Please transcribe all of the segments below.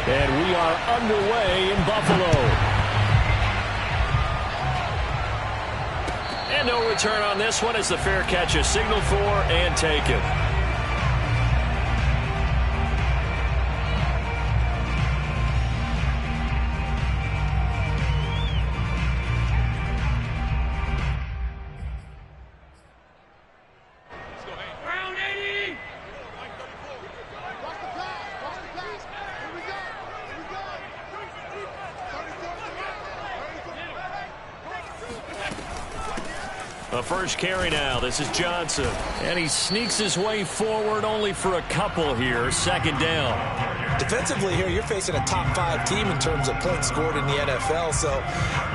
And we are underway in Buffalo. And no return on this one as the fair catch is signaled for and taken. The first carry now. This is Johnson. And he sneaks his way forward only for a couple here. Second down. Defensively here, you're facing a top 5 team in terms of points scored in the NFL. So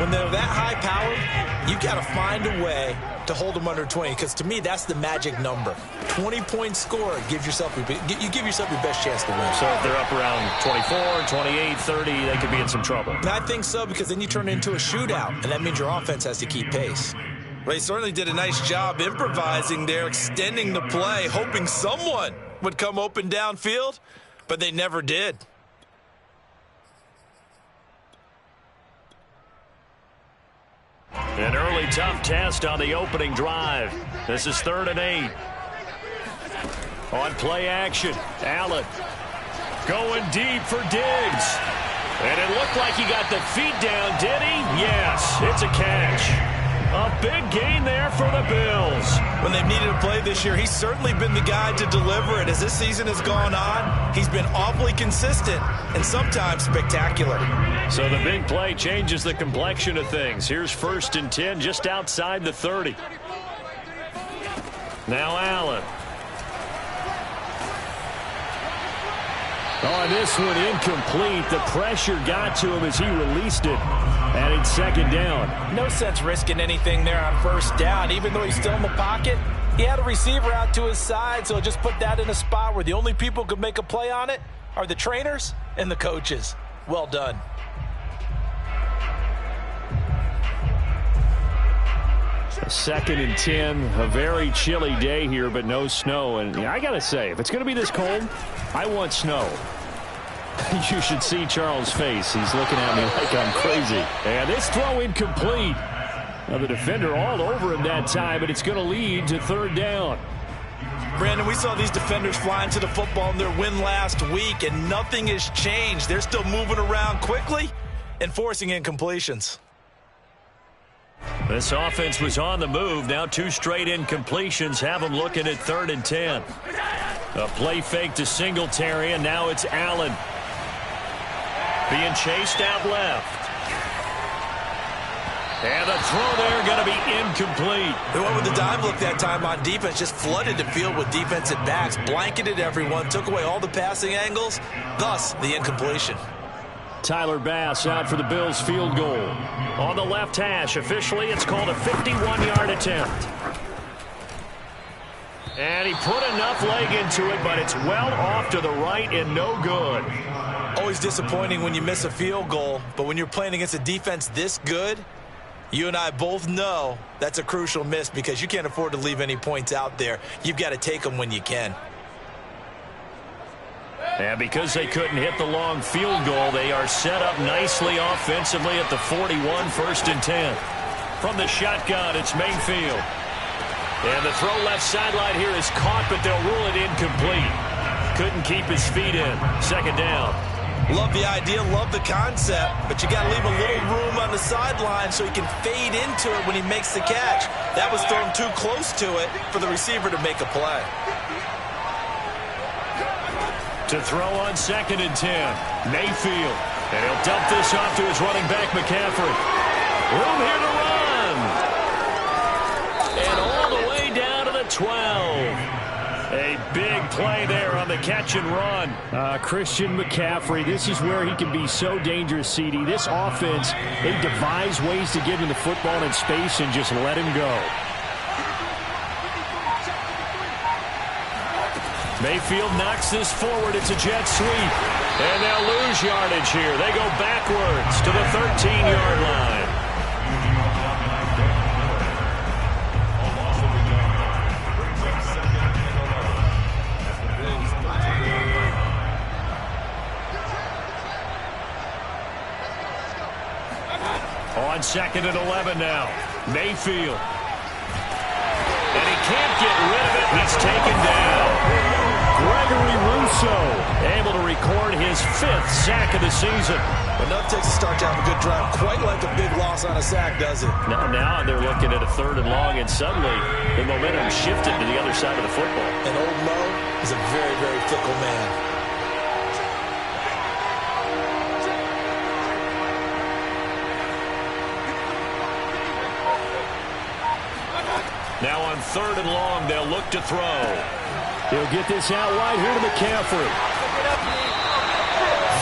when they're that high powered, you got to find a way to hold them under 20. Because to me, that's the magic number. 20-point score. You give yourself your best chance to win. So if they're up around 24, 28, 30, they could be in some trouble. And I think so, because then you turn it into a shootout. And that means your offense has to keep pace. Well, he certainly did a nice job improvising there, extending the play, hoping someone would come open downfield, but they never did. An early tough test on the opening drive. This is 3rd and 8. On play action, Allen going deep for Diggs. And it looked like he got the feet down, did he? Yes, it's a catch. A big gain there for the Bills. When they've needed a play this year, he's certainly been the guy to deliver it. As this season has gone on, he's been awfully consistent and sometimes spectacular. So the big play changes the complexion of things. Here's 1st and 10 just outside the 30. Now Allen. Oh, this one incomplete. The pressure got to him as he released it. And it's 2nd down. No sense risking anything there on 1st down. Even though he's still in the pocket, he had a receiver out to his side, so just put that in a spot where the only people who could make a play on it are the trainers and the coaches. Well done. A 2nd and 10. A very chilly day here, but no snow. And I got to say, if it's going to be this cold, I want snow. You should see Charles' face. He's looking at me like I'm crazy. And this throw incomplete. Now the defender all over him that time, but it's going to lead to 3rd down. Brandon, we saw these defenders flying to the football in their win last week, and nothing has changed. They're still moving around quickly and forcing incompletions. This offense was on the move. Now 2 straight incompletions have them looking at 3rd and 10. A play fake to Singletary, and now it's Allen. Being chased out left. And the throw there going to be incomplete. They went with the dive look that time on defense, just flooded the field with defensive backs, blanketed everyone, took away all the passing angles, thus the incompletion. Tyler Bass out for the Bills field goal. On the left hash, officially it's called a 51-yard attempt. And he put enough leg into it, but it's well off to the right and no good. Always disappointing when you miss a field goal, but when you're playing against a defense this good, you and I both know that's a crucial miss because you can't afford to leave any points out there. You've got to take them when you can. And because they couldn't hit the long field goal, they are set up nicely offensively at the 41, 1st and 10. From the shotgun, it's Mayfield. And the throw left sideline here is caught, but they'll rule it incomplete. Couldn't keep his feet in. 2nd down. Love the idea, love the concept, but you got to leave a little room on the sideline so he can fade into it when he makes the catch. That was thrown too close to it for the receiver to make a play. To throw on 2nd and 10. Mayfield. And he'll dump this off to his running back, McCaffrey. Room here to run. And all the way down to the 12. A big play there on the catch and run. Christian McCaffrey, this is where he can be so dangerous, CD. This offense, they devise ways to get him the football in space and just let him go. Mayfield knocks this forward. It's a jet sweep. And they'll lose yardage here. They go backwards to the 13-yard line. On 2nd and 11 now. Mayfield. And he can't get rid of it. He's taken down. Gregory Rousseau able to record his 5th sack of the season. Enough takes a start to have a good drive. Quite like a big loss on a sack, does it? Now they're looking at a 3rd and long, and suddenly the momentum shifted to the other side of the football. And old Mo is a very, very fickle man. Now on 3rd and long, they'll look to throw. He'll get this out wide here to McCaffrey.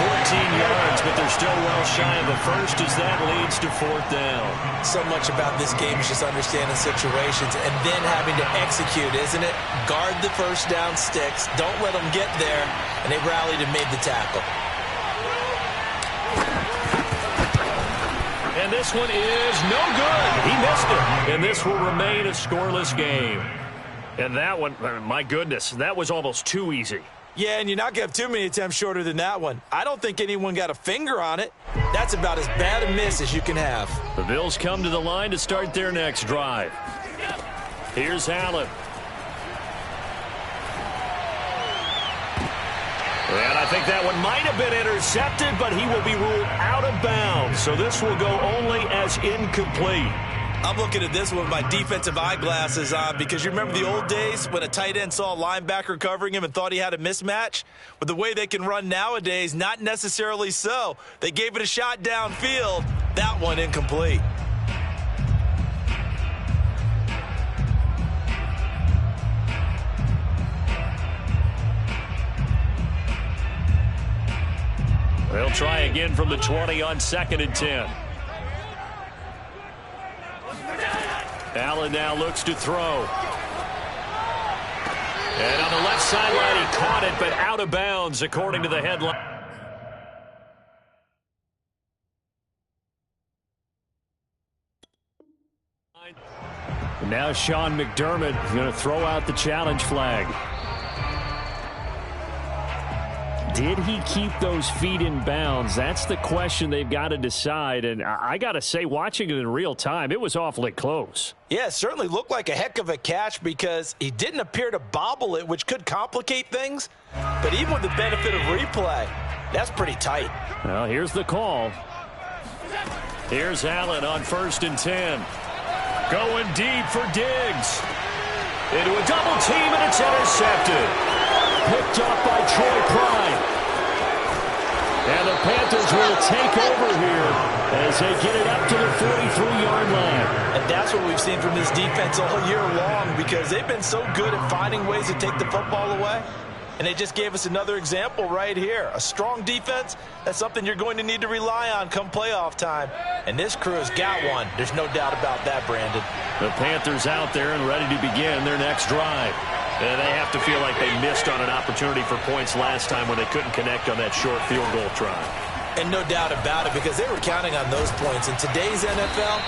14 yards, but they're still well shy of the first as that leads to 4th down. So much about this game is just understanding situations and then having to execute, isn't it? Guard the first down sticks. Don't let them get there. And they rallied and made the tackle. And this one is no good. He missed it. And this will remain a scoreless game. And that one, my goodness, that was almost too easy. Yeah, and you're not going to have too many attempts shorter than that one. I don't think anyone got a finger on it. That's about as bad a miss as you can have. The Bills come to the line to start their next drive. Here's Allen. And I think that one might have been intercepted, but he will be ruled out of bounds. So this will go only as incomplete. I'm looking at this one with my defensive eyeglasses on because you remember the old days when a tight end saw a linebacker covering him and thought he had a mismatch? With the way they can run nowadays, not necessarily so. They gave it a shot downfield. That one incomplete. They'll try again from the 20 on 2nd and 10. Allen now looks to throw. And on the left sideline, he caught it, but out of bounds, according to the headline. Now Sean McDermott is going to throw out the challenge flag. Did he keep those feet in bounds? That's the question they've got to decide. And I got to say, watching it in real time, it was awfully close. Yeah, it certainly looked like a heck of a catch because he didn't appear to bobble it, which could complicate things. But even with the benefit of replay, that's pretty tight. Well, here's the call. Here's Allen on 1st and 10. Going deep for Diggs. Into a double team, and it's intercepted. Picked up by Troy Pride. And the Panthers will take over here as they get it up to the 43-yard line. And that's what we've seen from this defense all year long because they've been so good at finding ways to take the football away. And they just gave us another example right here. A strong defense, that's something you're going to need to rely on come playoff time. And this crew has got one. There's no doubt about that, Brandon. The Panthers out there and ready to begin their next drive. And they have to feel like they missed on an opportunity for points last time when they couldn't connect on that short field goal try. And no doubt about it because they were counting on those points. In today's NFL,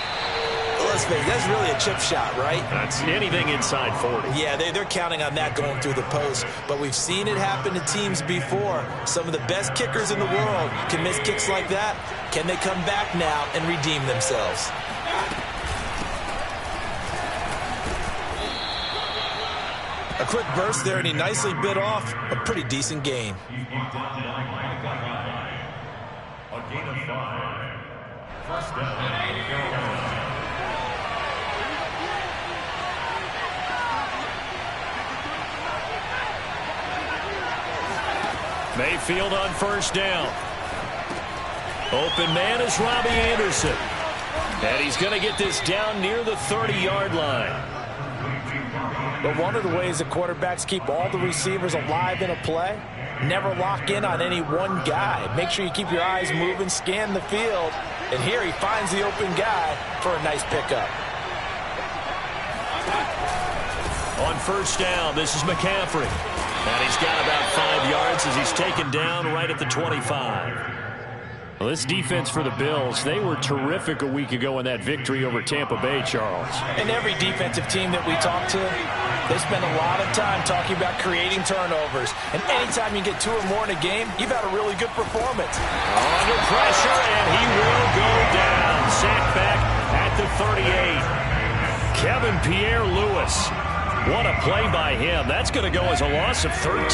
let's face it, that's really a chip shot, right? That's anything inside 40. Yeah, they're counting on that going through the post. But we've seen it happen to teams before. Some of the best kickers in the world can miss kicks like that. Can they come back now and redeem themselves? A quick burst there, and he nicely bit off a pretty decent gain. A gain of 5. First down. Mayfield on 1st down. Open man is Robbie Anderson. And he's going to get this down near the 30-yard line. But one of the ways the quarterbacks keep all the receivers alive in a play, never lock in on any one guy. Make sure you keep your eyes moving, scan the field. And here he finds the open guy for a nice pickup. On 1st down, this is McCaffrey. And he's got about 5 yards as he's taken down right at the 25. Well, this defense for the Bills, they were terrific a week ago in that victory over Tampa Bay, Charles. And every defensive team that we talk to, They spend a lot of time talking about creating turnovers. And anytime you get 2 or more in a game, you've had a really good performance. Under pressure, and he will go down. Sacked back at the 38. Kevin Pierre-Louis. What a play by him. That's going to go as a loss of 13.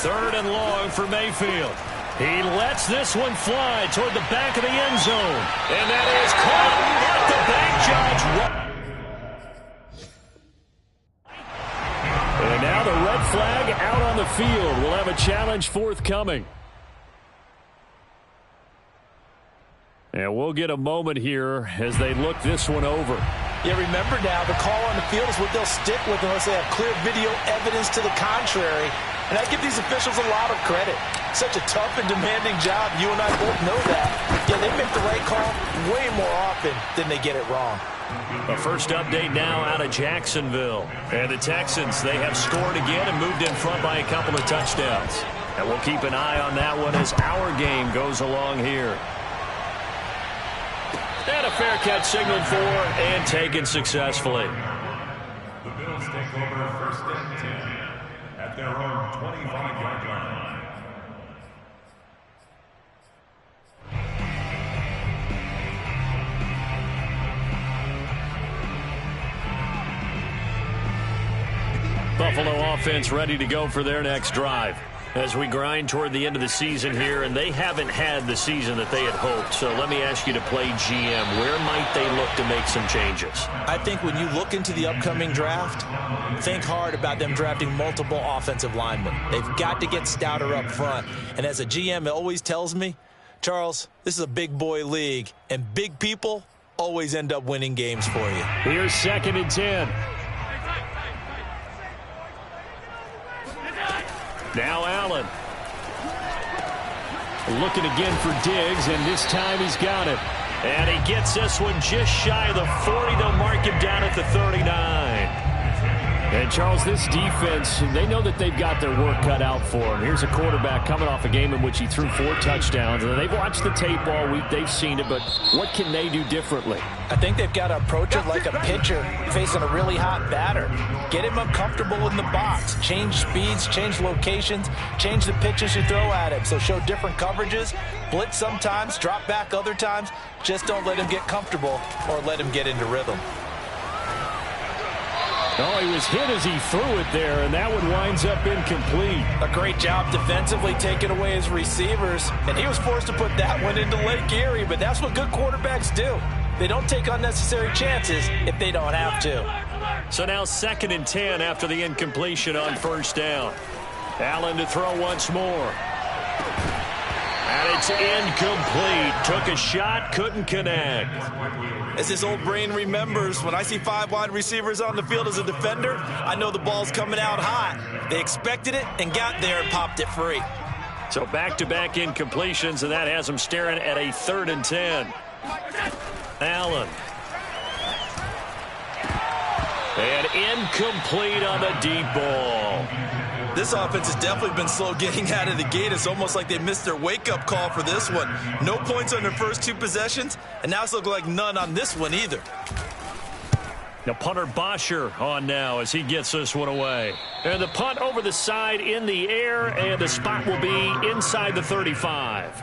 Third and long for Mayfield. He lets this one fly toward the back of the end zone. And that is caught at the back, Judge. And now the red flag out on the field. We'll have a challenge forthcoming. And we'll get a moment here as they look this one over. Yeah, remember now, the call on the field is what they'll stick with unless they have clear video evidence to the contrary. And I give these officials a lot of credit. Such a tough and demanding job. You and I both know that. Yeah, they make the right call way more often than they get it wrong. A first update now out of Jacksonville. And the Texans, they have scored again and moved in front by a couple of touchdowns. And we'll keep an eye on that one as our game goes along here. And a fair catch signaled for and taken successfully. The Bills take over first and 10 at their own 25-yard line. Buffalo offense ready to go for their next drive as we grind toward the end of the season here, and they haven't had the season that they had hoped. So let me ask you to play GM. Where might they look to make some changes? I think when you look into the upcoming draft, think hard about them drafting multiple offensive linemen. They've got to get stouter up front. And as a GM, it always tells me, Charles, this is a big boy league, and big people always end up winning games for you. Here's 2nd and 10. Now Allen. Looking again for Diggs, and this time he's got it. And he gets this one just shy of the 40. They'll mark him down at the 39. And, Charles, this defense, they know that they've got their work cut out for them. Here's a quarterback coming off a game in which he threw 4 touchdowns. And they've watched the tape all week. They've seen it, but what can they do differently? I think they've got to approach it like a pitcher facing a really hot batter. Get him uncomfortable in the box. Change speeds, change locations, change the pitches you throw at him. So show different coverages, blitz sometimes, drop back other times. Just don't let him get comfortable or let him get into rhythm. Oh, he was hit as he threw it there, and that one winds up incomplete. A great job defensively taking away his receivers, and he was forced to put that one into Lake Erie, but that's what good quarterbacks do. They don't take unnecessary chances if they don't have to. So now 2nd and 10 after the incompletion on first down. Allen to throw once more. And it's incomplete. Took a shot, couldn't connect. As his old brain remembers, when I see 5 wide receivers on the field as a defender, I know the ball's coming out hot. They expected it and got there and popped it free. So back-to-back incompletions, and that has them staring at a 3rd and 10. Allen. And incomplete on the deep ball. This offense has definitely been slow getting out of the gate. It's almost like they missed their wake-up call for this one. No points on their first 2 possessions, and now it's looking like none on this one either. Now punter Bosher on now as he gets this one away. And the punt over the side in the air, and the spot will be inside the 35.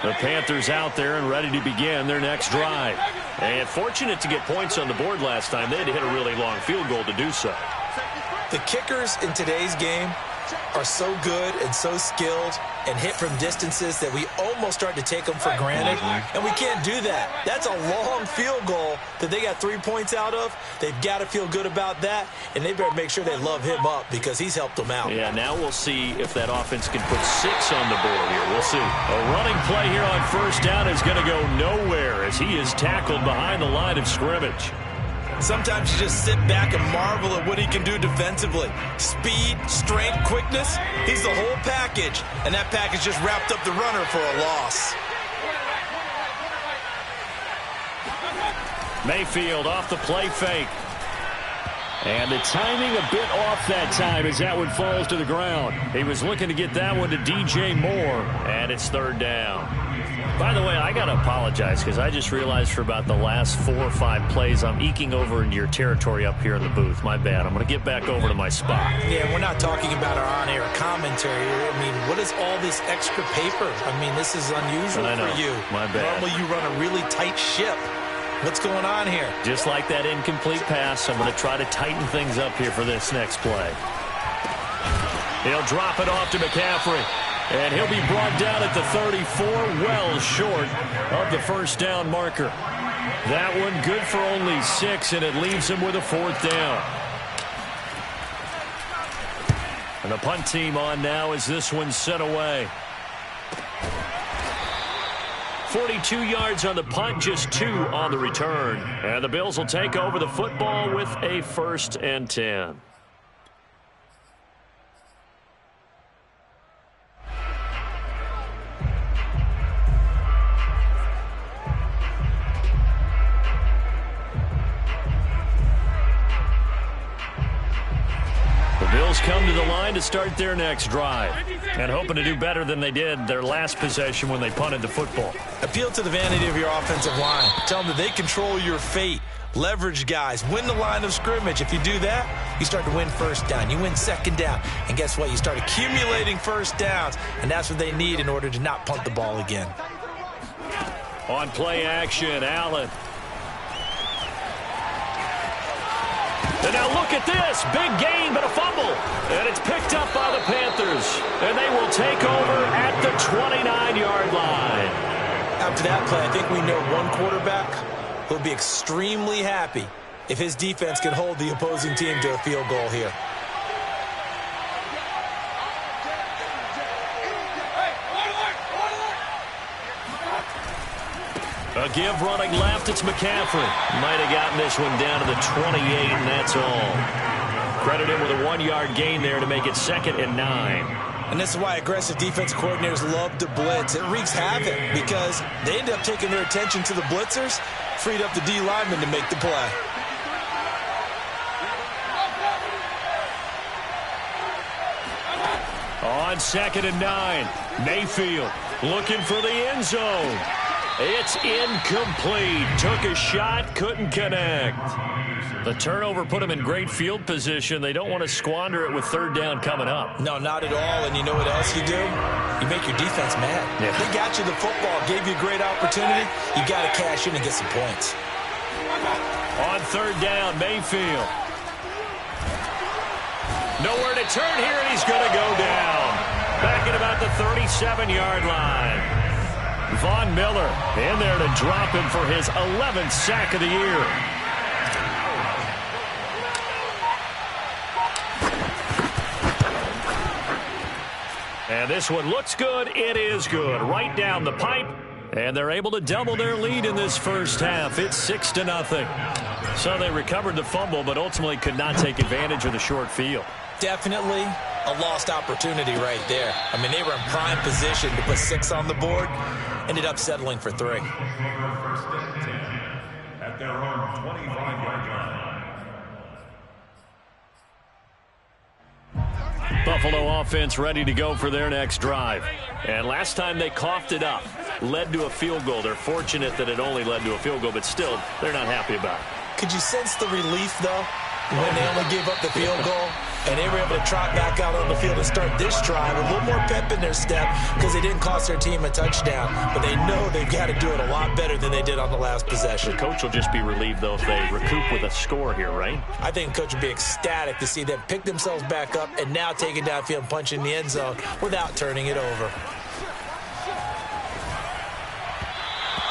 The Panthers out there and ready to begin their next drive. And fortunate to get points on the board last time. They had to hit a really long field goal to do so. The kickers in today's game are so good and so skilled and hit from distances that we almost start to take them for granted. And we can't do that. That's a long field goal that they got 3 points out of. They've got to feel good about that, and they better make sure they love him up because he's helped them out. Yeah, now we'll see if that offense can put 6 on the board here. We'll see. A running play here on first down is going to go nowhere as he is tackled behind the line of scrimmage. Sometimes you just sit back and marvel at what he can do defensively. Speed, strength, quickness, he's the whole package. And that package just wrapped up the runner for a loss. Mayfield off the play fake. And the timing a bit off that time as that one falls to the ground. He was looking to get that one to DJ Moore, and it's third down. By the way, I got to apologize because I just realized for about the last 4 or 5 plays I'm eking over into your territory up here in the booth. My bad. I'm going to get back over to my spot. Yeah, we're not talking about our on-air commentary here. I mean, what is all this extra paper? I mean, this is unusual for you. My bad. Normally you run a really tight ship. What's going on here? Just like that incomplete pass, I'm going to try to tighten things up here for this next play. He'll drop it off to McCaffrey. And he'll be brought down at the 34, well short of the first down marker. That one good for only 6, and it leaves him with a 4th down. And the punt team on now as this one's sent away. 42 yards on the punt, just 2 on the return. And the Bills will take over the football with a 1st and 10. Bills come to the line to start their next drive and hoping to do better than they did their last possession when they punted the football. Appeal to the vanity of your offensive line. Tell them that they control your fate. Leverage guys. Win the line of scrimmage. If you do that, you start to win first down. You win second down. And guess what? You start accumulating first downs. And that's what they need in order to not punt the ball again. On play action, Allen. And now look at this. Big gain, but a fumble. And it's picked up by the Panthers. And they will take over at the 29-yard line. After that play, I think we know one quarterback will be extremely happy if his defense can hold the opposing team to a field goal here. A give running left, it's McCaffrey. Might have gotten this one down to the 28, and that's all. Credit him with a 1-yard gain there to make it 2nd and 9. And this is why aggressive defense coordinators love to blitz. It wreaks havoc because they end up taking their attention to the blitzers, freed up the D lineman to make the play. On 2nd and 9, Mayfield looking for the end zone. It's incomplete. Took a shot, couldn't connect. The turnover put them in great field position. They don't want to squander it with 3rd down coming up. No, not at all. And you know what else you do? You make your defense mad. Yeah. They got you the football, gave you a great opportunity. You got to cash in and get some points. On 3rd down, Mayfield. Nowhere to turn here, and he's going to go down. Back at about the 37-yard line. Von Miller in there to drop him for his 11th sack of the year. And this one looks good. It is good. Right down the pipe. And they're able to double their lead in this first half. It's 6-0. So they recovered the fumble, but ultimately could not take advantage of the short field. Definitely a lost opportunity right there. I mean, they were in prime position to put 6 on the board. Ended up settling for 3. First and 10 at their own 25-yard line. Buffalo offense ready to go for their next drive. And last time they coughed it up, led to a field goal. They're fortunate that it only led to a field goal, but still, they're not happy about it. Could you sense the relief, though, when they only gave up the field goal? And they were able to trot back out on the field and start this drive. A little more pep in their step because they didn't cost their team a touchdown. But they know they've got to do it a lot better than they did on the last possession. The coach will just be relieved, though, if they recoup with a score here, right? I think the coach would be ecstatic to see them pick themselves back up and now take it downfield and punch in the end zone without turning it over.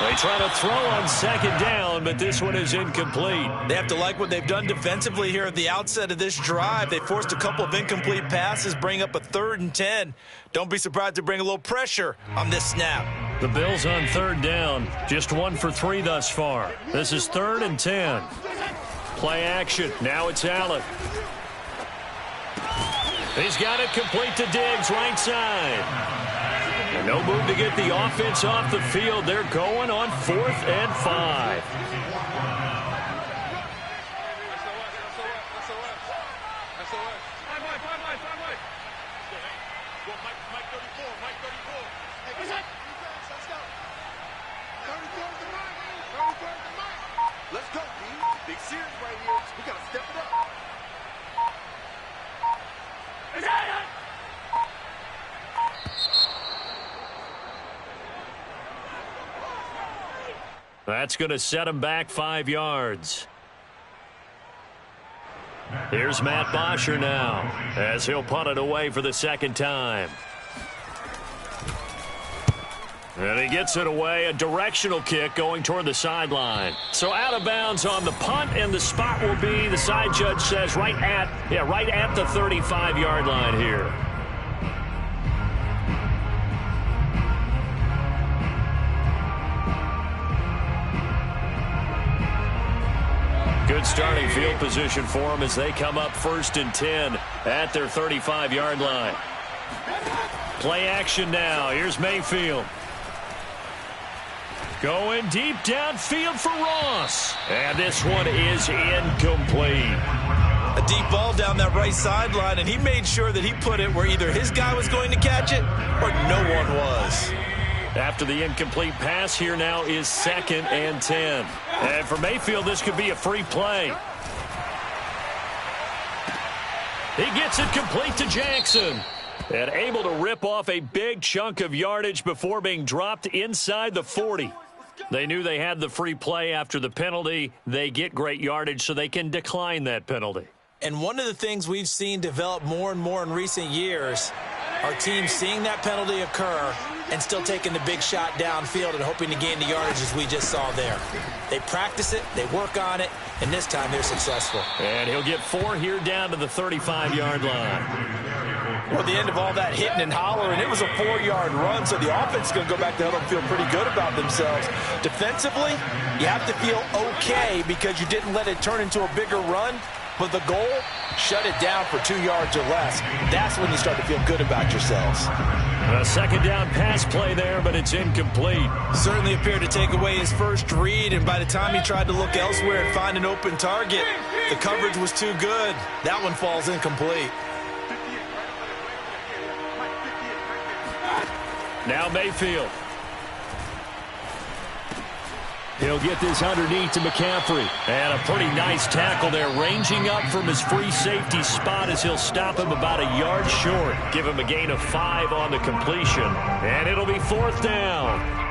They try to throw on 2nd down, but this one is incomplete. They have to like what they've done defensively here at the outset of this drive. They forced a couple of incomplete passes, bring up a 3rd and 10. Don't be surprised to bring a little pressure on this snap. The Bills on 3rd down, just 1 for 3 thus far. This is 3rd and 10. Play action. Now it's Allen. He's got it complete to Diggs, right side. And no move to get the offense off the field. They're going on 4th and 5. Let's go, team. Big series right here. We got to step it up. That's going to set him back 5 yards. Here's Matt Bosher now as he'll punt it away for the second time. And he gets it away, a directional kick going toward the sideline. So out of bounds on the punt, and the spot will be, the side judge says, right at the 35-yard line here. Good starting field position for them as they come up 1st and 10 at their 35-yard line. Play action now. Here's Mayfield. Going deep downfield for Ross. And this one is incomplete. A deep ball down that right sideline, and he made sure that he put it where either his guy was going to catch it or no one was. After the incomplete pass, here now is 2nd and 10. And for Mayfield, this could be a free play. He gets it complete to Jackson. And able to rip off a big chunk of yardage before being dropped inside the 40. They knew they had the free play after the penalty. They get great yardage, so they can decline that penalty. And one of the things we've seen develop more and more in recent years are teams seeing that penalty occur and still taking the big shot downfield and hoping to gain the yardage as we just saw there. They practice it, they work on it, and this time they're successful. And he'll get 4 here down to the 35-yard line. Well, at the end of all that hitting and hollering, it was a 4-yard run, so the offense is going to go back to huddle and feel pretty good about themselves. Defensively, you have to feel okay because you didn't let it turn into a bigger run, but the goal, shut it down for 2 yards or less. That's when you start to feel good about yourselves. A second down pass play there, but it's incomplete. Certainly appeared to take away his first read, and by the time he tried to look elsewhere and find an open target, the coverage was too good. That one falls incomplete. Now Mayfield. He'll get this underneath to McCaffrey. And a pretty nice tackle there, ranging up from his free safety spot as he'll stop him about a yard short. Give him a gain of 5 on the completion. And it'll be 4th down.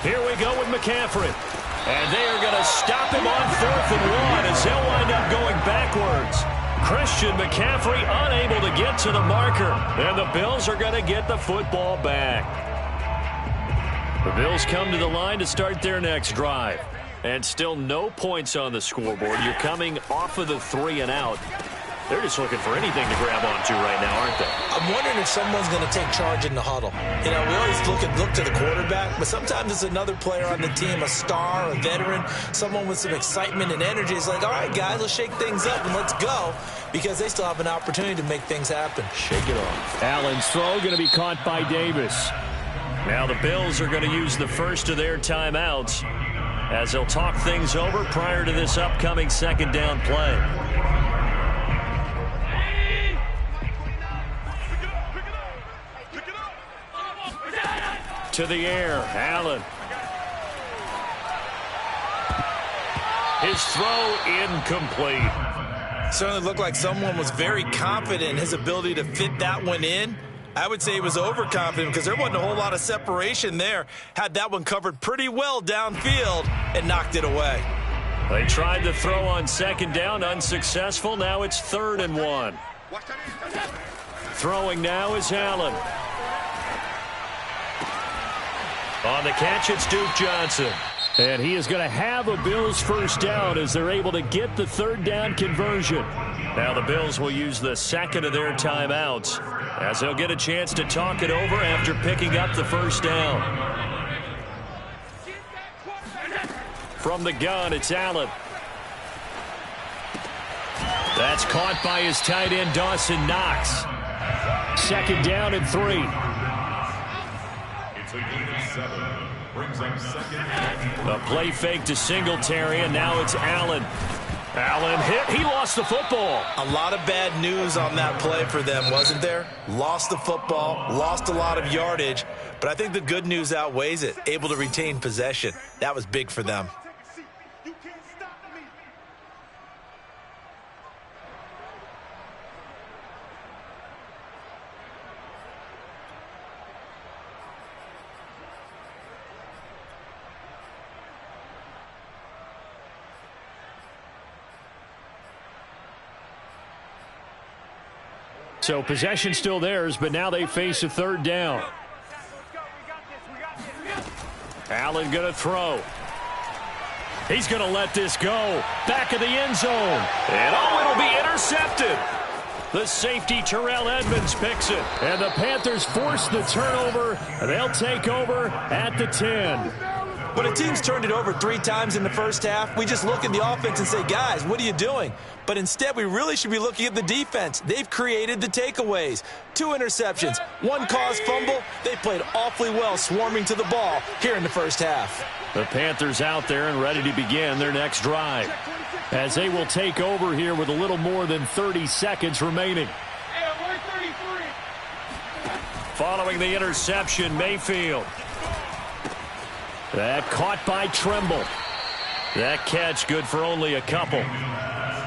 Here we go with McCaffrey. And they are going to stop him on 4th and 1 as he'll wind up going backwards. Christian McCaffrey unable to get to the marker. And the Bills are going to get the football back. The Bills come to the line to start their next drive. And still no points on the scoreboard. You're coming off of the 3 and out. They're just looking for anything to grab onto right now, aren't they? I'm wondering if someone's going to take charge in the huddle. You know, we always look to the quarterback, but sometimes it's another player on the team, a star, a veteran, someone with some excitement and energy. It's like, all right, guys, let's shake things up and let's go, because they still have an opportunity to make things happen. Shake it off. Allen's throw going to be caught by Davis. Now the Bills are going to use the first of their timeouts as they'll talk things over prior to this upcoming second down play. To the air, Allen. His throw incomplete. Certainly looked like someone was very confident in his ability to fit that one in. I would say he was overconfident because there wasn't a whole lot of separation there. Had that one covered pretty well downfield and knocked it away. They tried to throw on second down, unsuccessful. Now it's 3rd and 1. Throwing now is Allen. On the catch, it's Duke Johnson. And he is going to have a Bills first down as they're able to get the 3rd down conversion. Now the Bills will use the second of their timeouts as they'll get a chance to talk it over after picking up the first down. From the gun, it's Allen. That's caught by his tight end, Dawson Knox. 2nd down and 3. It's a gain of 7. Brings up 2nd. A play fake to Singletary, and now it's Allen. Allen hit. He lost the football. A lot of bad news on that play for them, wasn't there? Lost the football, lost a lot of yardage, but I think the good news outweighs it. Able to retain possession. That was big for them. So possession still theirs, but now they face a 3rd down. Allen going to throw. He's going to let this go. Back of the end zone. And it'll be intercepted. The safety, Terrell Edmonds, picks it. And the Panthers force the turnover. They'll take over at the 10. When a team's turned it over 3 times in the first half, we just look at the offense and say, guys, what are you doing? But instead, we really should be looking at the defense. They've created the takeaways. 2 interceptions, 1 caused fumble. They played awfully well swarming to the ball here in the first half. The Panthers out there and ready to begin their next drive, as they will take over here with a little more than 30 seconds remaining. Following the interception, Mayfield. That caught by Tremble. That catch good for only a couple.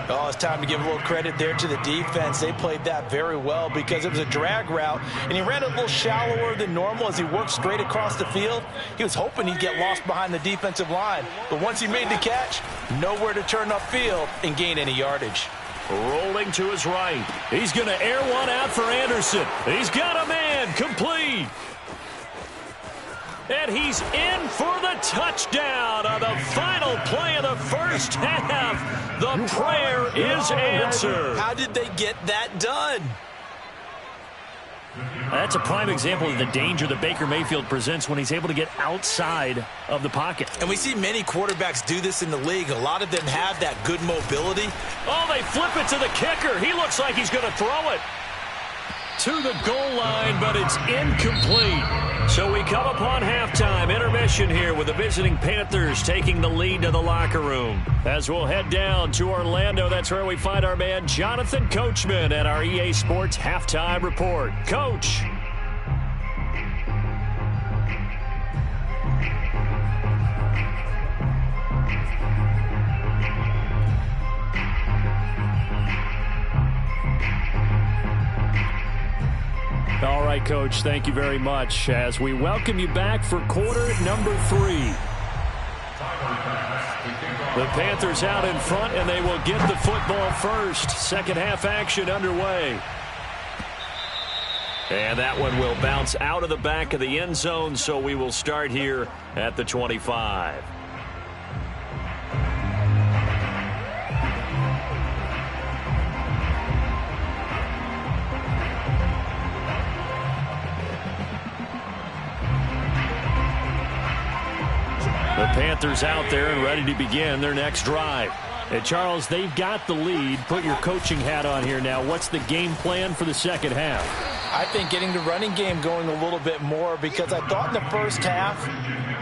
Oh, it's time to give a little credit there to the defense. They played that very well because it was a drag route, and he ran a little shallower than normal as he worked straight across the field. He was hoping he'd get lost behind the defensive line, but once he made the catch, nowhere to turn upfield and gain any yardage. Rolling to his right. He's going to air one out for Anderson. He's got a man, complete. And he's in for the touchdown on the final play of the first half. The prayer is answered. How did they get that done? That's a prime example of the danger that Baker Mayfield presents when he's able to get outside of the pocket. And we see many quarterbacks do this in the league. A lot of them have that good mobility. Oh, they flip it to the kicker. He looks like he's going to throw it to the goal line, but it's incomplete. So we come upon halftime intermission here with the visiting Panthers taking the lead to the locker room. As we'll head down to Orlando, that's where we find our man Jonathan Coachman at our EA Sports Halftime Report. Coach. All right, Coach, thank you very much as we welcome you back for quarter number 3. The Panthers out in front, and they will get the football first. Second half action underway. And that one will bounce out of the back of the end zone, so we will start here at the 25. The Panthers out there and ready to begin their next drive. And Charles, they've got the lead. Put your coaching hat on here now. What's the game plan for the second half? I think getting the running game going a little bit more, because I thought in the first half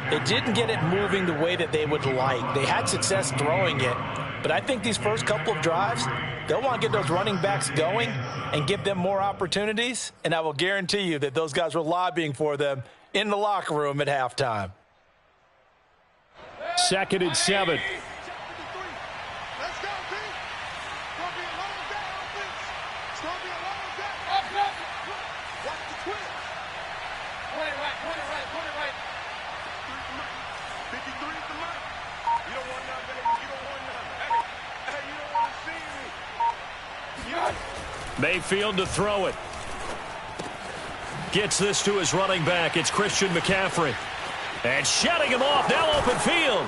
they didn't get it moving the way that they would like. They had success throwing it, but I think these first couple of drives, they'll want to get those running backs going and give them more opportunities, and I will guarantee you that those guys were lobbying for them in the locker room at halftime. 2nd and 7. Let's go, team. It's going to be a long day on offense. It's going to be a long day. Watch the twist. Point it right. 53 at the mic. You don't want none, baby. You don't want none. Hey, you don't want to see me. Mayfield to throw it. Gets this to his running back. It's Christian McCaffrey. And shutting him off. Now open field.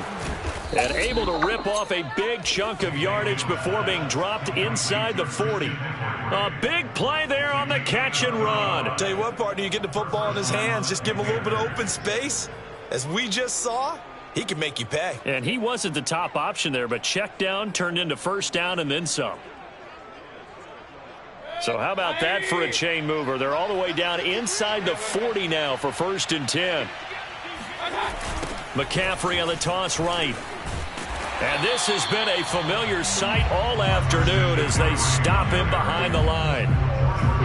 And able to rip off a big chunk of yardage before being dropped inside the 40. A big play there on the catch and run. Tell you what, partner, you get the football in his hands, just give him a little bit of open space. As we just saw, he can make you pay. And he wasn't the top option there, but check down turned into first down and then some. So how about that for a chain mover? They're all the way down inside the 40 now for 1st and 10. McCaffrey on the toss right. And this has been a familiar sight all afternoon as they stop him behind the line.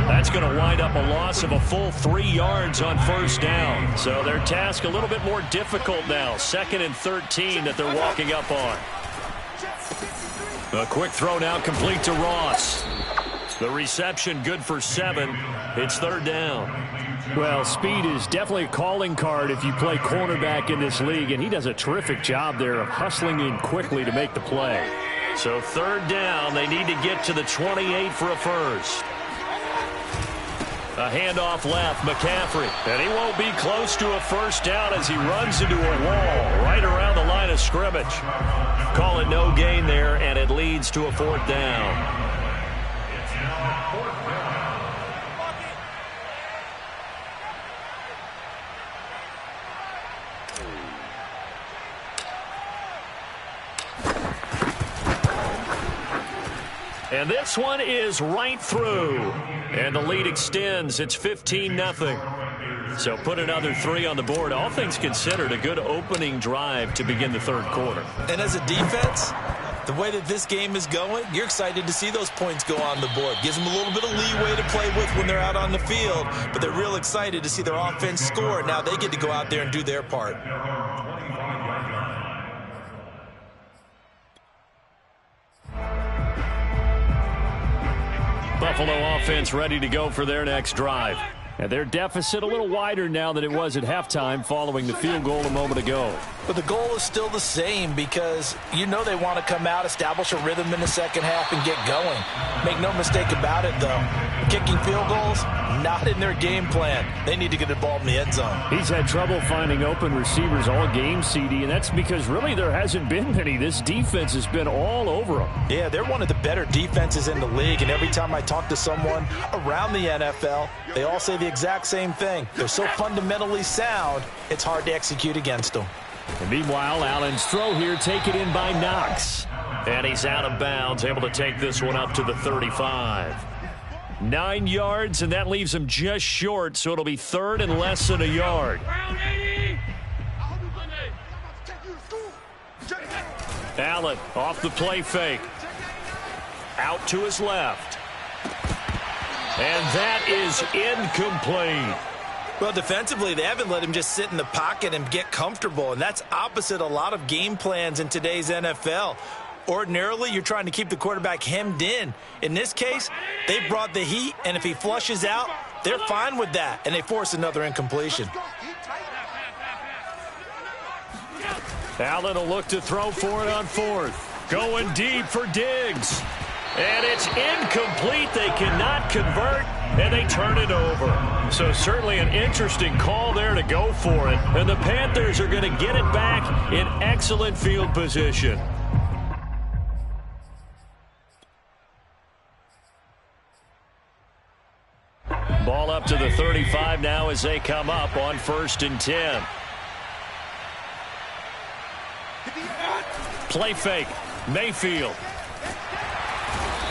That's going to wind up a loss of a full 3 yards on first down. So their task a little bit more difficult now. 2nd and 13 that they're walking up on. A quick throw now complete to Ross. The reception good for 7. It's 3rd down. Well, speed is definitely a calling card if you play cornerback in this league, and he does a terrific job there of hustling in quickly to make the play. So 3rd down, they need to get to the 28 for a first. A handoff left, McCaffrey, and he won't be close to a first down as he runs into a wall right around the line of scrimmage. Call it no gain there, and it leads to a 4th down. And this one is right through. And the lead extends. It's 15-0. So put another 3 on the board. All things considered, a good opening drive to begin the 3rd quarter. And as a defense, the way that this game is going, you're excited to see those points go on the board. Gives them a little bit of leeway to play with when they're out on the field. But they're real excited to see their offense score. Now they get to go out there and do their part. Buffalo offense ready to go for their next drive. And their deficit a little wider now than it was at halftime following the field goal a moment ago. But the goal is still the same because you know they want to come out, establish a rhythm in the second half, and get going. Make no mistake about it, though. Kicking field goals, not in their game plan. They need to get the ball in the end zone. He's had trouble finding open receivers all game, CD, and that's because really there hasn't been many. This defense has been all over them. Yeah, they're one of the better defenses in the league, and every time I talk to someone around the NFL, they all say the exact same thing. They're so fundamentally sound, it's hard to execute against them. And meanwhile, Allen's throw here taken in by Knox. And he's out of bounds, able to take this one up to the 35. 9 yards, and that leaves him just short, so it'll be 3rd and less than a yard. Allen off the play fake. Out to his left. And that is incomplete. Well, defensively, they haven't let him just sit in the pocket and get comfortable, and that's opposite a lot of game plans in today's NFL. Ordinarily, you're trying to keep the quarterback hemmed in. In this case, they brought the heat, and if he flushes out, they're fine with that, and they force another incompletion. Allen will look to throw for it on 4th. Going deep for Diggs. And it's incomplete. They cannot convert, and they turn it over. So certainly an interesting call there to go for it. And the Panthers are going to get it back in excellent field position. Ball up to the 35 now as they come up on 1st and 10. Play fake. Mayfield.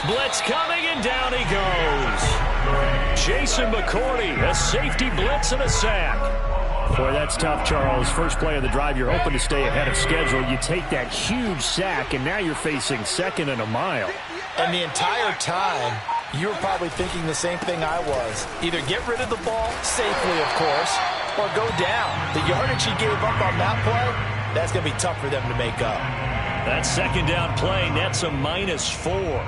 Blitz coming, and down he goes. Jason McCourty, a safety blitz and a sack. Boy, that's tough, Charles. First play of the drive, you're hoping to stay ahead of schedule. You take that huge sack, and now you're facing 2nd and a mile. And the entire time, you were probably thinking the same thing I was. Either get rid of the ball, safely, of course, or go down. The yardage he gave up on that play, that's going to be tough for them to make up. That 2nd down play nets a -4.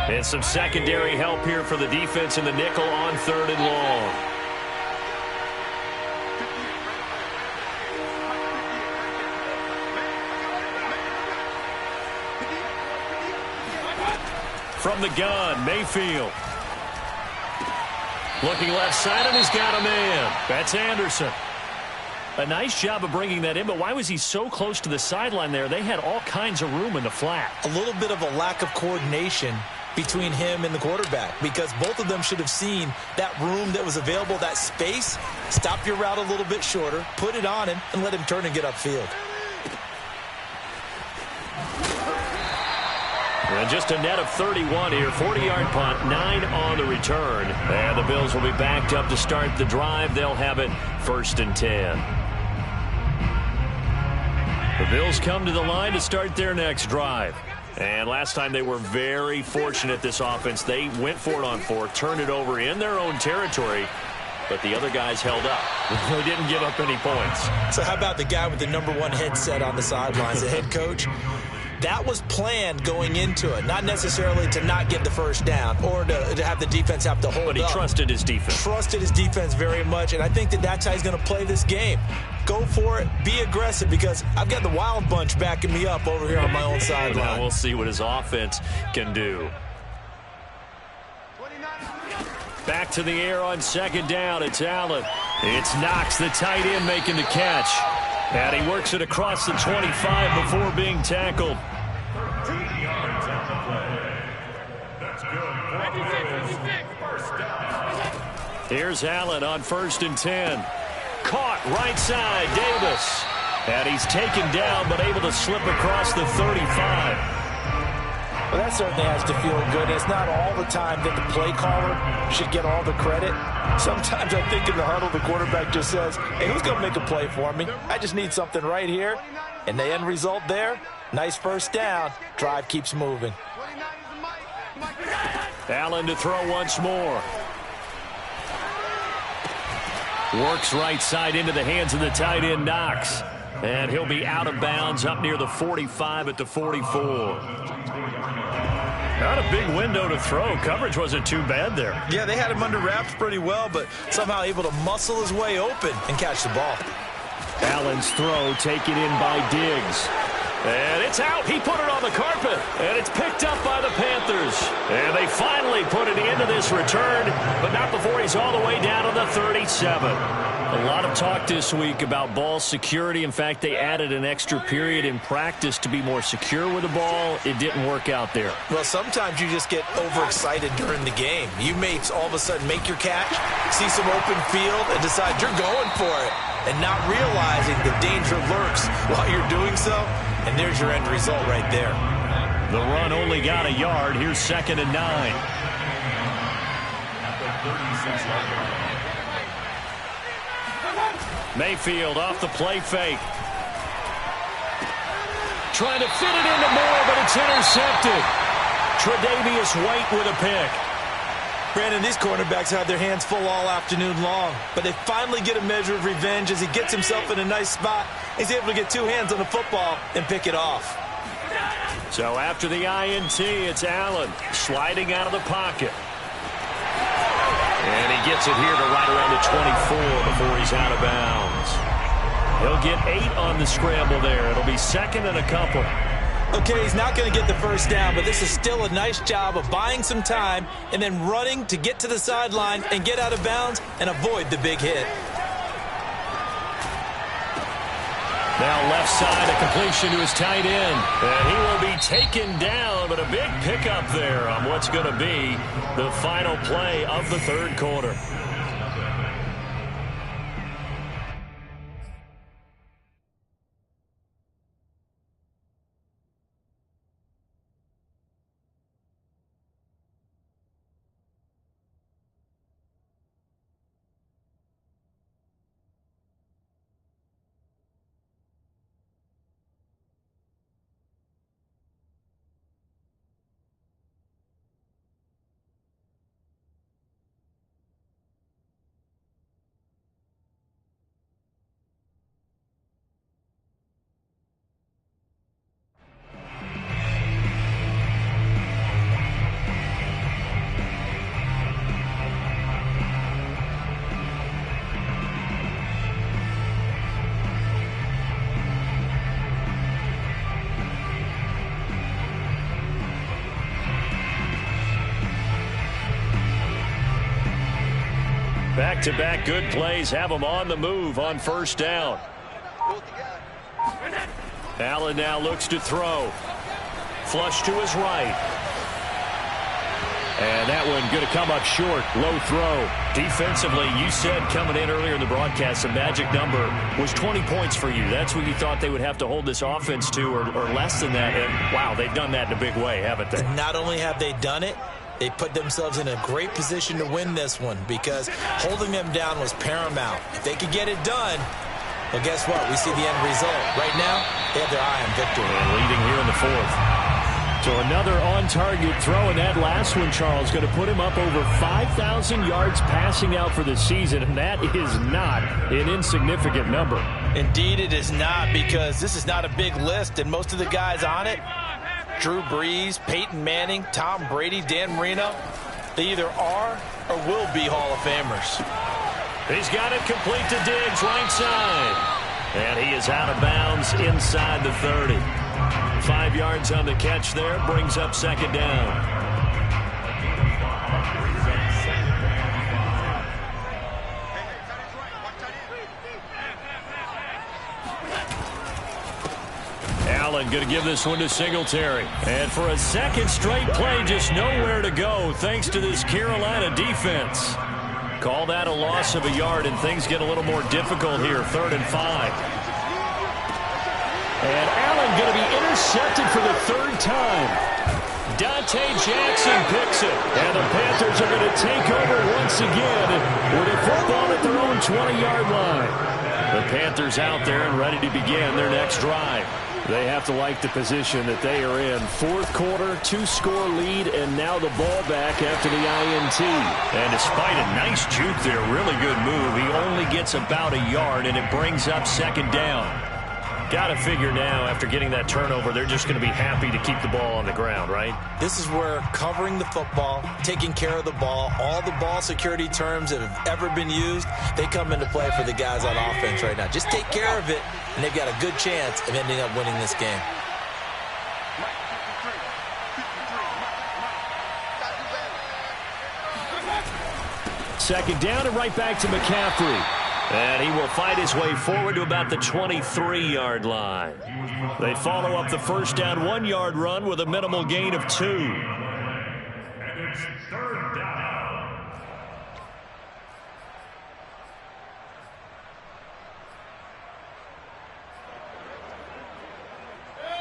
And some secondary help here for the defense in the nickel on 3rd and long. From the gun, Mayfield. Looking left side, and he's got a man. That's Anderson. A nice job of bringing that in, but why was he so close to the sideline there? They had all kinds of room in the flat. A little bit of a lack of coordination between him and the quarterback, because both of them should have seen that room that was available, that space. Stop your route a little bit shorter, put it on him, and let him turn and get upfield. And just a net of 31 here. 40-yard punt, 9 on the return. And the Bills will be backed up to start the drive. They'll have it 1st and 10. The Bills come to the line to start their next drive. And last time they were very fortunate, this offense. They went for it on 4th, turned it over in their own territory, but the other guys held up. They didn't give up any points. So how about the guy with the #1 headset on the sidelines, the head coach? That was planned going into it, not necessarily to not get the first down or to have the defense have to hold up. But he trusted his defense. Trusted his defense very much, and I think that's how he's going to play this game. Go for it, be aggressive, because I've got the wild bunch backing me up over here on my own sideline. Now we'll see what his offense can do. Back to the air on 2nd down. It's Allen. It's Knox, the tight end, making the catch. And he works it across the 25 before being tackled. Here's Allen on 1st and 10. Caught right side, Davis. And he's taken down, but able to slip across the 35. Well, that certainly has to feel good. It's not all the time that the play caller should get all the credit. Sometimes I think in the huddle, the quarterback just says, hey, who's going to make a play for me? I just need something right here. And the end result there, nice first down. Drive keeps moving. Allen to throw once more. Works right side into the hands of the tight end, Knox. And he'll be out of bounds up near the 45 at the 44. Not a big window to throw. Coverage wasn't too bad there. Yeah, they had him under wraps pretty well, but somehow able to muscle his way open and catch the ball. Allen's throw taken in by Diggs. And it's out. He put it on the carpet. And it's picked up by the Panthers. And they finally put it into this return, but not before he's all the way down to the 37. A lot of talk this week about ball security. In fact, they added an extra period in practice to be more secure with the ball. It didn't work out there. Well, sometimes you just get overexcited during the game. You may all of a sudden make your catch, see some open field, and decide you're going for it, and not realizing the danger lurks while you're doing so. And there's your end result right there. The run only got a yard. Here's 2nd and 9. Mayfield off the play fake. Trying to fit it into Moore, but it's intercepted. Tre'Davious White with a pick. Brandon, these cornerbacks had their hands full all afternoon long, but they finally get a measure of revenge as he gets himself in a nice spot. He's able to get 2 hands on the football and pick it off. So after the INT, it's Allen sliding out of the pocket. And he gets it here to right around the 24 before he's out of bounds. He'll get 8 on the scramble there. It'll be 2nd and a couple. Okay, he's not going to get the first down, but this is still a nice job of buying some time and then running to get to the sideline and get out of bounds and avoid the big hit. Now left side, a completion to his tight end. And he will be taken down, but a big pickup there on what's going to be the final play of the 3rd quarter. Back-to-back good plays have them on the move on first down. Allen now looks to throw. Flush to his right. And that one going to come up short. Low throw. Defensively, you said coming in earlier in the broadcast, the magic number was 20 points for you. That's what you thought they would have to hold this offense to, or less than that. And, wow, they've done that in a big way, haven't they? Not only have they done it, they put themselves in a great position to win this one because holding them down was paramount. If they could get it done, well, guess what? We see the end result. Right now, they have their eye on victory. And leading here in the fourth. So another on-target throw, and that last one, Charles, going to put him up over 5,000 yards passing out for the season, and that is not an insignificant number. Indeed it is not, because this is not a big list, and most of the guys on it, Drew Brees, Peyton Manning, Tom Brady, Dan Marino, they either are or will be Hall of Famers. He's got it complete to Diggs, right side. And he is out of bounds inside the 30. 5 yards on the catch there, brings up second down. Allen going to give this one to Singletary. And for a second straight play, just nowhere to go thanks to this Carolina defense. Call that a loss of a yard, and things get a little more difficult here, 3rd and 5. And Allen going to be intercepted for the 3rd time. Dante Jackson picks it. And the Panthers are going to take over once again with a football at their own 20-yard line. The Panthers out there and ready to begin their next drive. They have to like the position that they are in. 4th quarter, 2-score lead, and now the ball back after the INT. And despite a nice juke there, really good move, he only gets about a yard, and it brings up second down. Got to figure now, after getting that turnover, they're just going to be happy to keep the ball on the ground, right? This is where covering the football, taking care of the ball, all the ball security terms that have ever been used, they come into play for the guys on offense right now. Just take care of it, and they've got a good chance of ending up winning this game. Second down and right back to McCaffrey. And he will fight his way forward to about the 23-yard line. They follow up the first down 1-yard run with a minimal gain of 2. And it's 3rd down.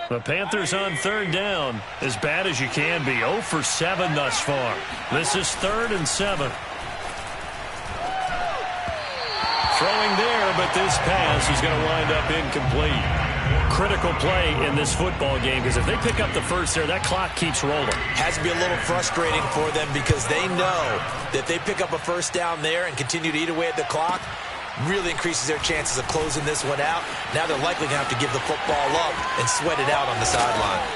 The Panthers on 3rd down, as bad as you can be. 0 for 7 thus far. This is 3rd and 7. Throwing there, but this pass is going to wind up incomplete. Critical play in this football game, because if they pick up the first there, that clock keeps rolling. Has to be a little frustrating for them because they know that they pick up a first down there and continue to eat away at the clock, really increases their chances of closing this one out. Now they're likely going to have to give the football up and sweat it out on the sideline.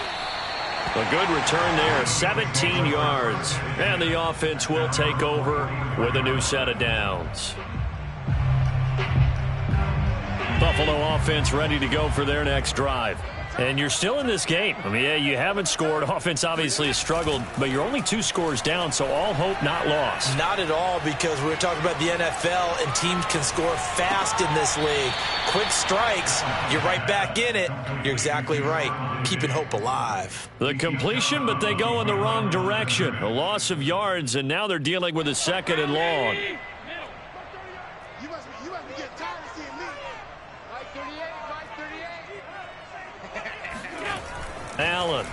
A good return there, 17 yards. And the offense will take over with a new set of downs. Buffalo offense ready to go for their next drive. And you're still in this game. I mean, yeah, you haven't scored. Offense obviously has struggled, but you're only 2 scores down, so all hope not lost. Not at all, because we're talking about the NFL, and teams can score fast in this league. Quick strikes, you're right back in it. You're exactly right. Keeping hope alive. The completion, but they go in the wrong direction. A loss of yards, and now they're dealing with a 2nd and long. You must be getting tired of seeing me. Right 38, right 38. Allen.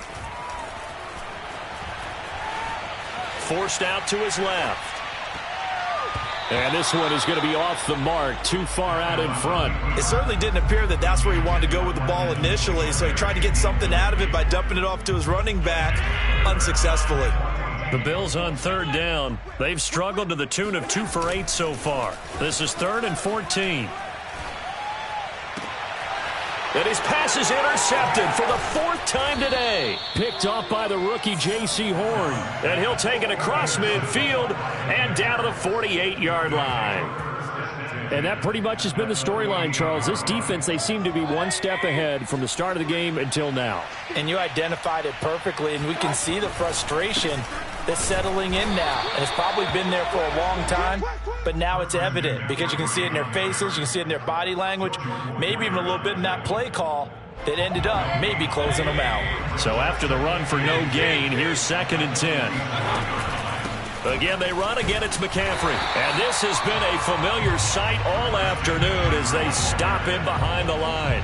Forced out to his left. And this one is going to be off the mark, too far out in front. It certainly didn't appear that that's where he wanted to go with the ball initially, so he tried to get something out of it by dumping it off to his running back unsuccessfully. The Bills on 3rd down. They've struggled to the tune of 2 for 8 so far. This is 3rd and 14. And his pass is intercepted for the 4th time today. Picked off by the rookie J.C. Horn. And he'll take it across midfield and down to the 48-yard line. And that pretty much has been the storyline, Charles. This defense, they seem to be one step ahead from the start of the game until now. And you identified it perfectly, and we can see the frustration that's settling in now, and it's probably been there for a long time, but now it's evident because you can see it in their faces, you can see it in their body language, maybe even a little bit in that play call that ended up maybe closing them out. So after the run for no gain, here's 2nd and 10. Again, they run. Again, it's McCaffrey. And this has been a familiar sight all afternoon as they stop him behind the line.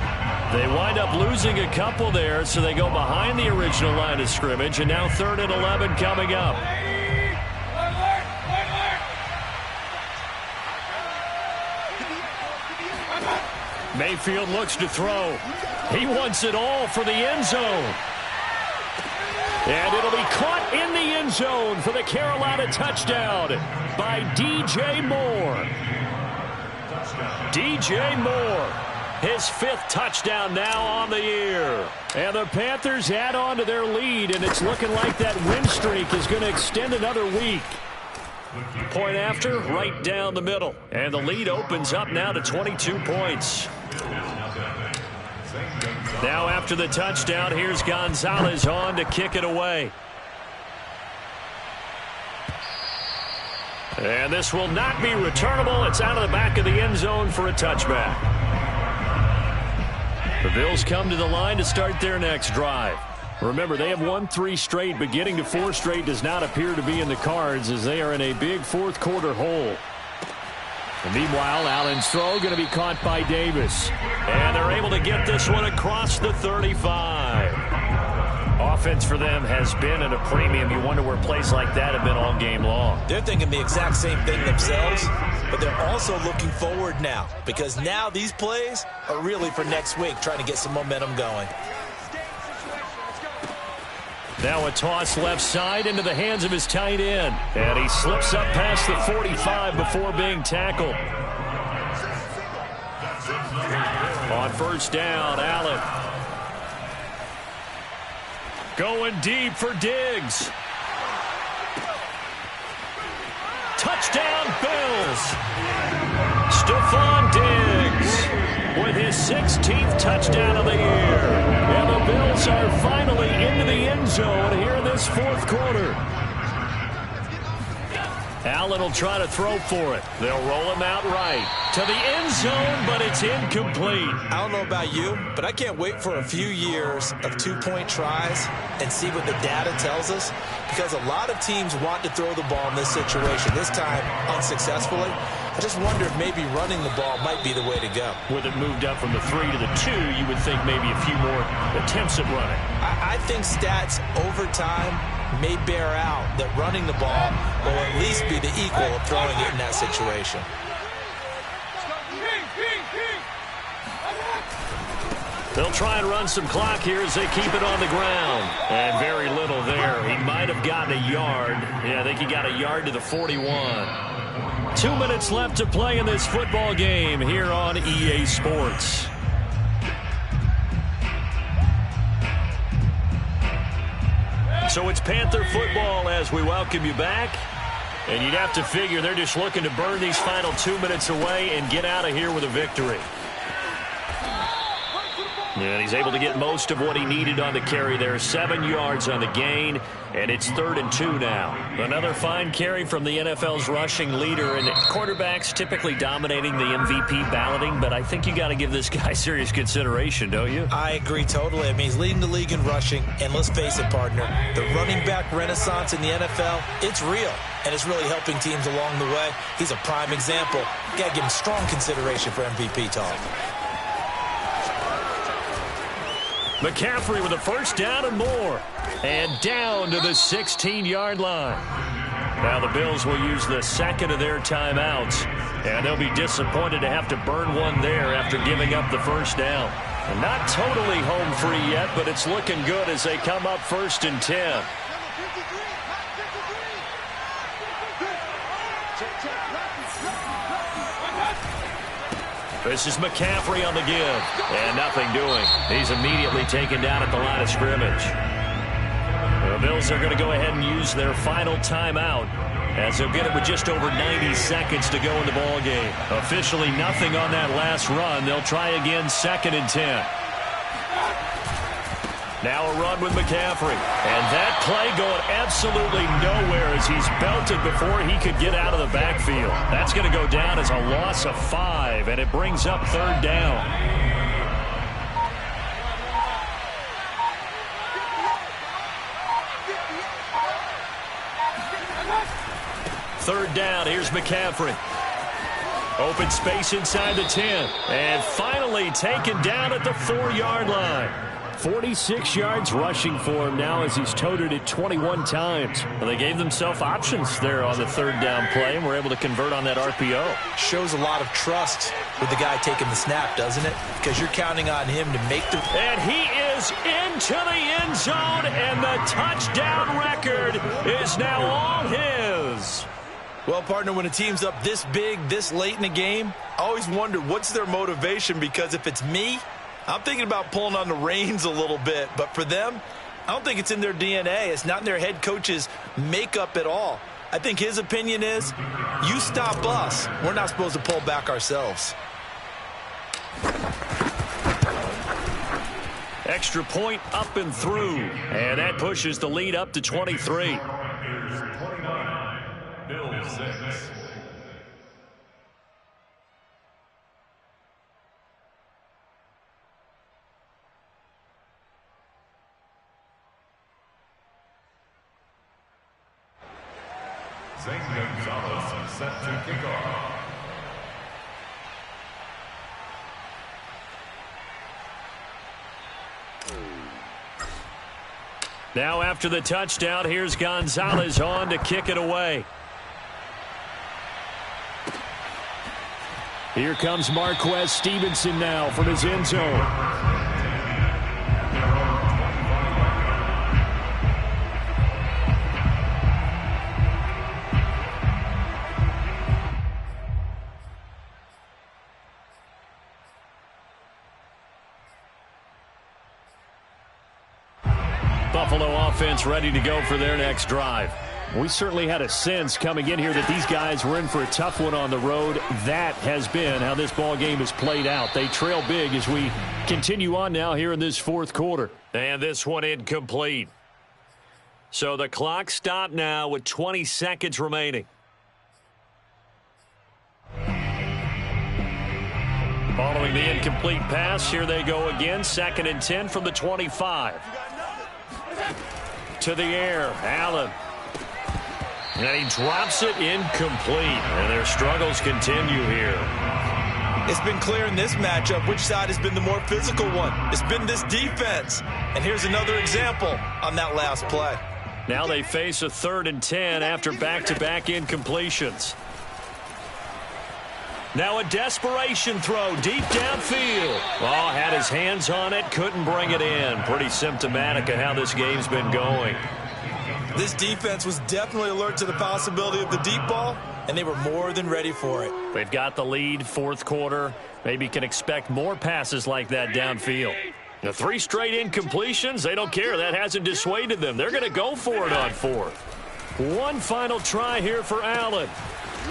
They wind up losing a couple there, so they go behind the original line of scrimmage, and now 3rd and 11 coming up. Mayfield looks to throw. He wants it all for the end zone. And it'll be caught in the end zone for the Carolina touchdown by DJ Moore. DJ Moore, his 5th touchdown now on the year. And the Panthers add on to their lead, and it's looking like that win streak is going to extend another week. Point after, right down the middle. And the lead opens up now to 22 points. Now after the touchdown, here's Gonzalez on to kick it away. And this will not be returnable. It's out of the back of the end zone for a touchback. The Bills come to the line to start their next drive. Remember, they have won 3 straight, but getting to 4 straight does not appear to be in the cards as they are in a big 4th quarter hole. And meanwhile, Allen's throw going to be caught by Davis. And they're able to get this one across the 35. Offense for them has been at a premium. You wonder where plays like that have been all game long. They're thinking the exact same thing themselves, but they're also looking forward now because now these plays are really for next week, trying to get some momentum going. Now a toss left side into the hands of his tight end. And he slips up past the 45 before being tackled. On 1st down, Allen. Going deep for Diggs. Touchdown, Bills. Stephon Diggs with his 16th touchdown of the year. And the Bills are finally into the end zone here in this 4th quarter. Allen will try to throw for it. They'll roll him out right to the end zone, but it's incomplete. I don't know about you, but I can't wait for a few years of 2-point tries and see what the data tells us, because a lot of teams want to throw the ball in this situation, this time unsuccessfully. I just wonder if maybe running the ball might be the way to go. With it moved up from the 3 to the 2, you would think maybe a few more attempts at running. I think stats over time may bear out that running the ball will at least be the equal of throwing it in that situation. They'll try and run some clock here as they keep it on the ground. And very little there. He might have gotten a yard. Yeah, I think he got a yard to the 41. 2 minutes left to play in this football game here on EA Sports. So it's Panther football as we welcome you back. And you'd have to figure they're just looking to burn these final 2 minutes away and get out of here with a victory. And he's able to get most of what he needed on the carry there. 7 yards on the gain, and it's 3rd and 2 now. Another fine carry from the NFL's rushing leader, and quarterbacks typically dominating the MVP balloting, but I think you got to give this guy serious consideration, don't you? I agree totally. I mean, he's leading the league in rushing, and let's face it, partner, the running back renaissance in the NFL, it's real, and it's really helping teams along the way. He's a prime example. You got to give him strong consideration for MVP talk. McCaffrey with a 1st down and more. And down to the 16-yard line. Now the Bills will use the 2nd of their timeouts. And they'll be disappointed to have to burn one there after giving up the 1st down. And not totally home free yet, but it's looking good as they come up 1st and 10. This is McCaffrey on the give. And nothing doing. He's immediately taken down at the line of scrimmage. The Bills are going to go ahead and use their final timeout as they'll get it with just over 90 seconds to go in the ball game. Officially nothing on that last run. They'll try again 2nd and 10. Now a run with McCaffrey. And that play going absolutely nowhere as he's belted before he could get out of the backfield. That's going to go down as a loss of 5, and it brings up 3rd down. Third down, here's McCaffrey. Open space inside the 10. And finally taken down at the 4-yard line. 46 yards rushing for him now as he's toted it 21 times. Well, they gave themselves options there on the 3rd down play and were able to convert on that RPO. Shows a lot of trust with the guy taking the snap, doesn't it? Because you're counting on him to make the... And he is into the end zone, and the touchdown record is now all his. Well, partner, when a team's up this big, this late in the game, I always wonder what's their motivation, because if it's me, I'm thinking about pulling on the reins a little bit. But for them, I don't think it's in their DNA. It's not in their head coach's makeup at all. I think his opinion is, you stop us, we're not supposed to pull back ourselves. Extra point up and through. And that pushes the lead up to 23. Here's 29, Bill 6. Zane Gonzalez set to kick off. Now after the touchdown, here's Gonzalez on to kick it away. Here comes Marquez Stevenson now from his end zone. Buffalo offense ready to go for their next drive. We certainly had a sense coming in here that these guys were in for a tough one on the road. That has been how this ball game has played out. They trail big as we continue on now here in this 4th quarter. And this one incomplete. So the clock stopped now with 20 seconds remaining. Following the incomplete pass, here they go again. 2nd and 10 from the 25. To the air, Allen. And he drops it incomplete. And their struggles continue here. It's been clear in this matchup which side has been the more physical one. It's been this defense. And here's another example on that last play. Now they face a 3rd and 10 after back-to-back incompletions. Now a desperation throw deep downfield. Oh, had his hands on it, couldn't bring it in. Pretty symptomatic of how this game's been going. This defense was definitely alert to the possibility of the deep ball, and they were more than ready for it. They've got the lead, 4th quarter. Maybe can expect more passes like that downfield. The 3 straight incompletions, they don't care. That hasn't dissuaded them. They're going to go for it on 4th. One final try here for Allen.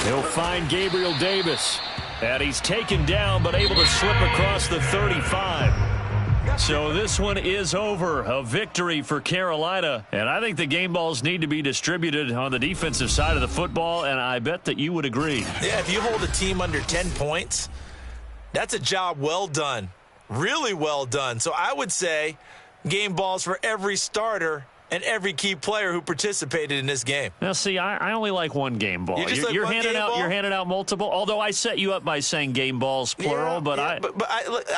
He'll find Gabriel Davis. And he's taken down but able to slip across the 35. So this one is over. A victory for Carolina. And I think the game balls need to be distributed on the defensive side of the football, and I bet that you would agree. Yeah, if you hold a team under 10 points, that's a job well done. Really well done. So I would say game balls for every starter and every key player who participated in this game. Now, see, I only like one game ball. You're handing out multiple. Although I set you up by saying game balls plural, but I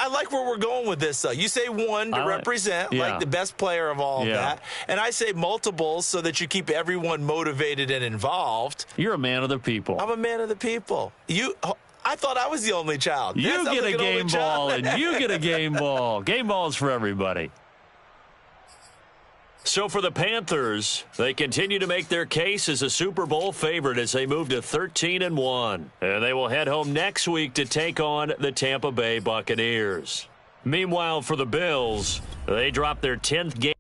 like where we're going with this. Though you say one to represent like the best player of all of that, and I say multiples so that you keep everyone motivated and involved. You're a man of the people. I'm a man of the people. I thought I was the only child. You get a game ball, and you get a game ball. Game balls for everybody. So for the Panthers, they continue to make their case as a Super Bowl favorite as they move to 13-1. And they will head home next week to take on the Tampa Bay Buccaneers. Meanwhile, for the Bills, they dropped their 10th game.